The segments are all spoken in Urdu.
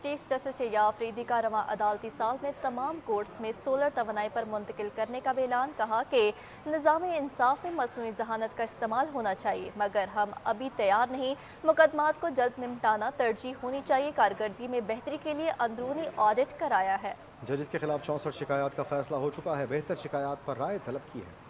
چیف جسٹس یحییٰ آفریدی کا رواں عدالتی سال میں تمام کورٹس میں سولر توانائی پر منتقل کرنے کا اعلان، کہا کہ نظام انصاف میں مصنوعی ذہانت کا استعمال ہونا چاہیے مگر ہم ابھی تیار نہیں، مقدمات کو جلد نمٹانا ترجیح ہونی چاہیے، کارکردگی میں بہتری کے لیے اندرونی آڈٹ کرایا ہے۔ ججز کے خلاف 64 شکایات کا فیصلہ ہو چکا ہے، بہتر شکایات پر رائے طلب کی ہے۔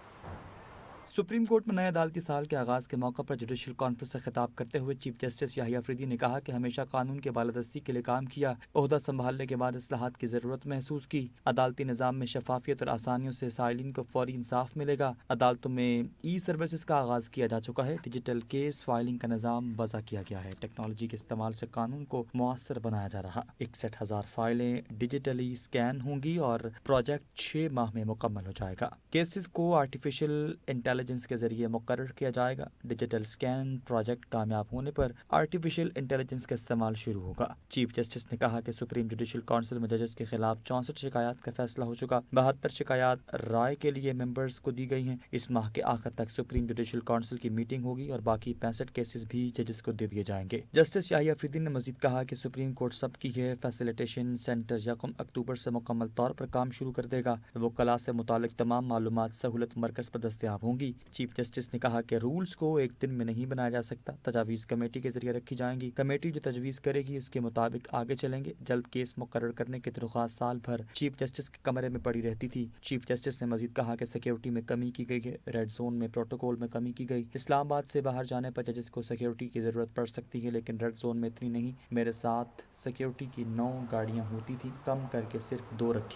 سپریم کورٹ میں نئے عدالتی سال کے آغاز کے موقع پر جوڈیشل کانفرنس سے خطاب کرتے ہوئے چیف جسٹس یحییٰ آفریدی نے کہا کہ ہمیشہ قانون کے بالادستی کے لیے کام کیا، عہدہ سنبھالنے کے بعد اصلاحات کی ضرورت محسوس کی۔ عدالتی نظام میں شفافیت اور آسانیوں سے سائلین کو فوری انصاف ملے گا۔ عدالتوں میں ای سروسز کا آغاز کیا جا چکا ہے، ڈیجیٹل کیس فائلنگ کا نظام وضع کیا گیا ہے، ٹیکنالوجی کے استعمال سے قانون کو مؤثر بنایا جا رہا۔ 61,000 فائلیں ڈیجیٹلی اسکین ہوں گی اور پروجیکٹ 6 ماہ میں مکمل ہو جائے گا۔ کیسز کو آرٹیفیشل انٹیلیجنس کے ذریعے مقرر کیا جائے گا۔ ڈیجیٹل اسکین پروجیکٹ کامیاب ہونے پر آرٹیفیشل انٹیلیجنس کا استعمال شروع ہوگا۔ چیف جسٹس نے کہا کہ سپریم جوڈیشل کونسل میں ججز کے خلاف 64 شکایات کا فیصلہ ہو چکا، 72 شکایات رائے کے لیے ممبرز کو دی گئی ہیں۔ اس ماہ کے آخر تک سپریم جوڈیشل کونسل کی میٹنگ ہوگی اور باقی 65 کیسز بھی ججز کو دے دیے جائیں گے۔ جسٹس یحییٰ آفریدی نے مزید کہا کہ سپریم کورٹ سب کی ہے، فیسیلیٹیشن سینٹر 1 اکتوبر سے مکمل طور پر کام شروع کر دے گا۔ وہ کلاس سے متعلق تمام معلومات سہولت مرکز پر دستیاب ہوں گی۔ چیف جسٹس نے کہا کہ رولز کو ایک دن میں نہیں بنایا جا سکتا، تجاویز کمیٹی کے ذریعے رکھی جائیں گی، کمیٹی جو تجویز کرے گی اس کے مطابق آگے چلیں گے۔ جلد کیس مقرر کرنے کی درخواست سال بھر چیف جسٹس کے کمرے میں پڑی رہتی تھی۔ چیف جسٹس نے مزید کہا کہ سیکیورٹی میں کمی کی گئی ہے، ریڈ زون میں پروٹوکول میں کمی کی گئی۔ اسلام آباد سے باہر جانے پر ججز کو سیکیورٹی کی ضرورت پڑ سکتی ہے لیکن ریڈ زون میں اتنی نہیں۔ میرے ساتھ سیکیورٹی کی 9 گاڑیاں ہوتی تھی، کم کر کے صرف 2 رکھی